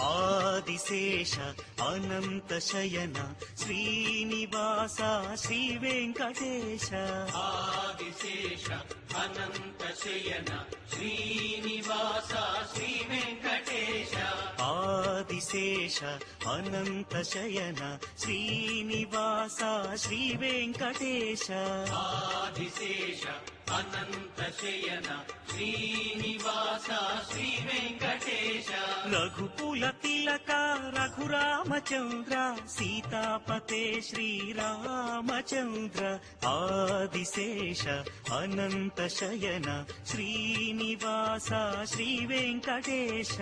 ఆదిశేష అనంత శయన శ్రీనివాస శ్రీ వెంకటేశ ఆదిశేష అనంత శయన శ్రీనివాస శ్రీ వెంకటేశ ఆదిశేష అనంత శయన శ్రీనివాస శ్రీ వెంకటేశ ఆదిశేష అనంత శయన శ్రీనివాస శ్రీ వెంకటేశ రఘుకుల తిలక రఘురామచంద్ర సీతాపతే శ్రీరామచంద్ర ఆదిశేష అనంత శయన శ్రీనివాస శ్రీ వెంకటేశ